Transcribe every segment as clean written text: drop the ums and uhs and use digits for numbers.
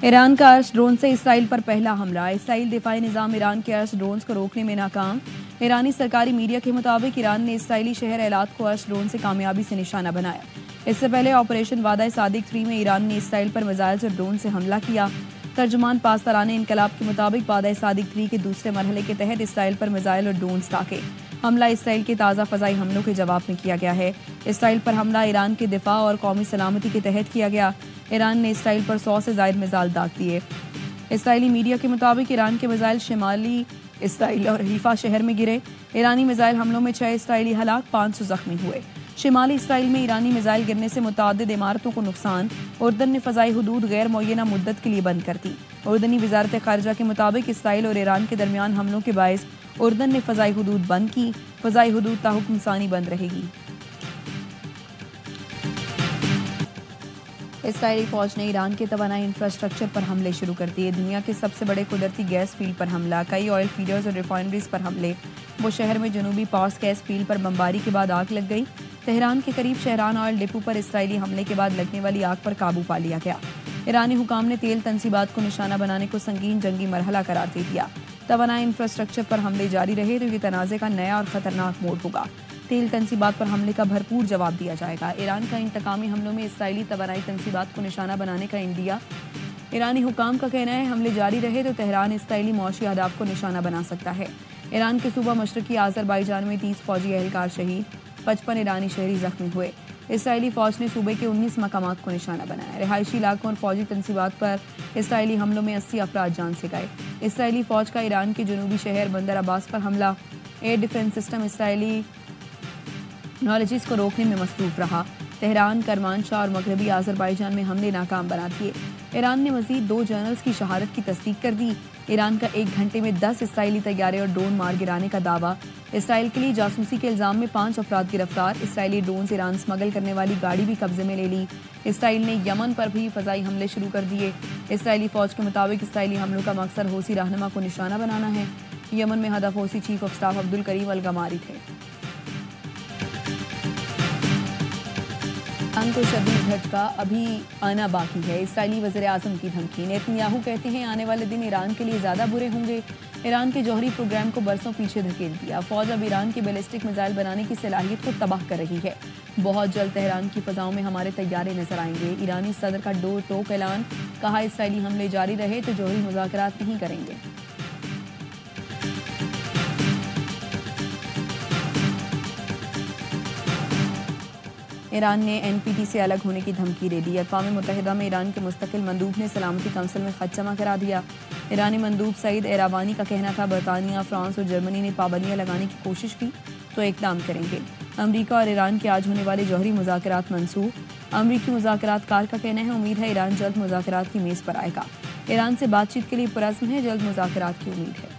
ایران کا عرش ڈرون سے اسرائیل پر پہلا حملہ۔ اسرائیل دفاعی نظام ایران کے عرش ڈرونز کو روکنے میں ناکام۔ ایرانی سرکاری میڈیا کے مطابق ایران نے اسرائیلی شہر ایلات کو عرش ڈرون سے کامیابی سے نشانہ بنایا۔ اس سے پہلے آپریشن وعدہ صادق 3 میں ایران نے اسرائیل پر میزائل سے ڈرون سے حملہ کیا۔ ترجمان پاسداران انقلاب کے مطابق وعدہ صادق 3 کے دوسرے مرحلے کے تحت اسرائیل پر میزائل اور ڈرونز داغے۔ حملہ اسرائیل کے تازہ فضائی حملوں کے جواب میں کیا گیا ہے۔ اسرائیل پر حملہ ایران کے دفاع اور قومی سلامتی کے تحت کیا گیا۔ ایران نے اسرائیل پر 100 سے زائد میزائل داغ دیے۔ اسرائیلی میڈیا کے مطابق ایران کے میزائل شمالی اسرائیل اور حیفا شہر میں گرے۔ ایرانی میزائل حملوں میں 6 اسرائیلی ہلاک، 500 زخمی ہوئے۔ شمالی اسرائیل میں ایرانی میزائل گرنے سے متعدد عمارتوں کو نقصان۔ اردن نے فضائی حدود غیر معینہ مدت کے لیے بند کر دی۔ اردنی وزارت خارجہ کے مطابق اسرائیل اور ایران کے درمیان حملوں کے باعث اردن نے فضائی حدود بند کی۔ فضائی حدود تاحکم ثانی بند رہے گی۔ اسرائیلی فوج نے ایران کے توانائی انفراسٹرکچر پر حملے شروع کر دیے۔ دنیا کے سب سے بڑے قدرتی گیس فیلڈ پر حملہ، کئی آئل فیڈرز اور ریفائنریز پر حملے۔ وہ شہر میں جنوبی پارس گیس فیلڈ پر بمباری کے بعد آگ لگ گئی۔ تہران کے قریب شہران آئل ڈپو پر اسرائیلی حملے کے بعد لگنے والی آگ پر قابو پا لیا گیا۔ ایرانی حکام نے تیل تنصیبات کو نشانہ بنانے کو سنگین جنگی مرحلہ قرار دے دیا۔ توانائی انفراسٹرکچر پر حملے جاری رہے تو یہ تنازع کا نیا اور خطرناک موڑ ہوگا۔ تیل تنصیبات پر حملے کا بھرپور جواب دیا جائے گا۔ ایران کا انتقامی حملوں میں اسرائیلی توانائی تنصیبات کو نشانہ بنانے کا اندیہ۔ ایرانی حکام کا کہنا ہے حملے جاری رہے تو تہران اسرائیلی معاشی اہداف کو نشانہ بنا سکتا ہے۔ ایران کے صوبہ مشرقی آذربائیجان میں 30 فوجی اہلکار شہید، 55 ایرانی شہری زخمی ہوئے۔ اسرائیلی فوج نے صوبے کے 19 مقامات کو نشانہ بنایا۔ رہائشی علاقوں اور فوجی تنصیبات پر اسرائیلی حملوں میں 80 افراد جان سے گئے۔ اسرائیلی فوج کا ایران کے جنوبی شہر بندر عباس پر حملہ۔ ایئر ڈیفنس سسٹم اسرائیلی ٹیکنالوجیز کو روکنے میں مصروف رہا۔ تہران، کرمانشاہ اور مغربی آذربائیجان میں حملے ناکام بنا دیے۔ ایران نے مزید 2 جنرلز کی شہادت کی تصدیق کر دی۔ ایران کا 1 گھنٹے میں 10 اسرائیلی طیارے اور ڈرون مار گرانے کا دعویٰ۔ اسرائیل کے لیے جاسوسی کے الزام میں 5 افراد گرفتار۔ اسرائیلی ڈرونز ایران اسمگل کرنے والی گاڑی بھی قبضے میں لے لی۔ اسرائیل نے یمن پر بھی فضائی حملے شروع کر دیے۔ اسرائیلی فوج کے مطابق اسرائیلی حملوں کا مقصد حوثی رہنما کو نشانہ بنانا ہے۔ یمن میں ہدف Houthi chief of staff Abdulkarim al Ghamari تھے۔ ایران کو شدید جھٹکا ابھی آنا باقی ہے۔ اسرائیلی وزیر اعظم کی دھمکی۔ نیتن یاہو کہتے ہیں آنے والے دن ایران کے لیے زیادہ برے ہوں گے۔ ایران کے جوہری پروگرام کو برسوں پیچھے دھکیل دیا۔ فوج اب ایران کے بیلسٹک میزائل بنانے کی صلاحیت کو تباہ کر رہی ہے۔ بہت جلد تہران کی فضاؤں میں ہمارے طیارے نظر آئیں گے۔ ایرانی صدر کا ڈور ٹوک اعلان۔ کہا اسرائیلی حملے جاری رہے تو جوہری مذاکرات نہیں کریں گے۔ ایران نے NPT سے الگ ہونے کی دھمکی دے دی۔ اقوام متحدہ میں ایران کے مستقل مندوب نے سلامتی کونسل میں خط جمع کرا دیا۔ ایرانی مندوب سعید ایراوانی کا کہنا تھا برطانیہ، فرانس اور جرمنی نے پابندیاں لگانے کی کوشش کی تو اقدام کریں گے۔ امریکہ اور ایران کے آج ہونے والے جوہری مذاکرات منسوخ۔ امریکی مذاکرات کار کا کہنا ہے امید ہے ایران جلد مذاکرات کی میز پر آئے گا۔ ایران سے بات چیت کے لیے پرعزم ہے، جلد مذاکرات کی امید ہے۔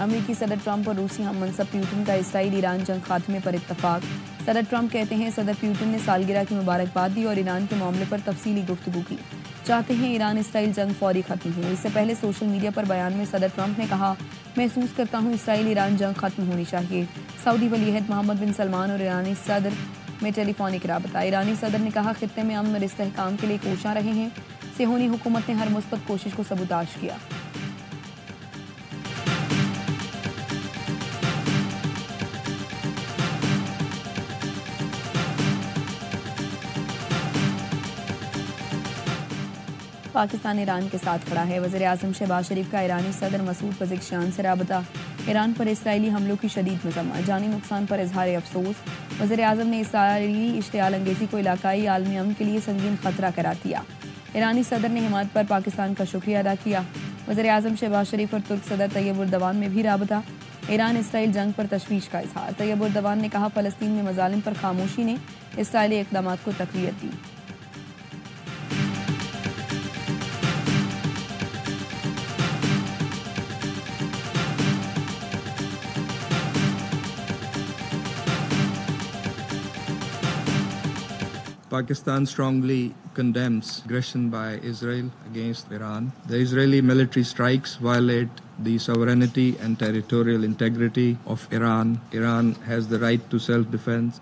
امریکی صدر ٹرمپ اور روسی ہم منصب پیوٹن کا اسرائیل ایران جنگ خاتمے پر اتفاق۔ صدر ٹرمپ کہتے ہیں صدر پیوٹن نے سالگرہ کی مبارکباد دی اور ایران کے معاملے پر تفصیلی گفتگو کی۔ چاہتے ہیں ایران اسرائیل جنگ فوری ختم ہو۔ اس سے پہلے سوشل میڈیا پر بیان میں صدر ٹرمپ نے کہا محسوس کرتا ہوں اسرائیل ایران جنگ ختم ہونی چاہیے۔ سعودی ولی عہد محمد بن سلمان اور ایرانی صدر میں ٹیلی فونک رابطہ۔ ایرانی صدر نے کہا خطے میں امن اور استحکام کے لیے کوشاں رہے ہیں۔ صہیونی حکومت نے ہر مثبت کوشش کو سبوتاژ کیا۔ پاکستان ایران کے ساتھ کھڑا ہے۔ وزیر اعظم شہباز شریف کا ایرانی صدر مسعود پزشکیان سے رابطہ۔ ایران پر اسرائیلی حملوں کی شدید مذمت، جانی نقصان پر اظہار افسوس۔ وزیر اعظم نے اسرائیلی اشتعال انگیزی کو علاقائی عالمی امن کے لیے سنگین خطرہ قرار دیا۔ ایرانی صدر نے حمایت پر پاکستان کا شکریہ ادا کیا۔ وزیر اعظم شہباز شریف اور ترک صدر طیب اردوان میں بھی رابطہ۔ ایران اسرائیل جنگ پر تشویش کا اظہار۔ طیب اردوان نے کہا فلسطین میں مظالم پر خاموشی نے اسرائیلی اقدامات کو تقویت دی۔ Pakistan strongly condemns aggression by Israel against Iran. The Israeli military strikes violate the sovereignty and territorial integrity of Iran. Iran has the right to self-defense.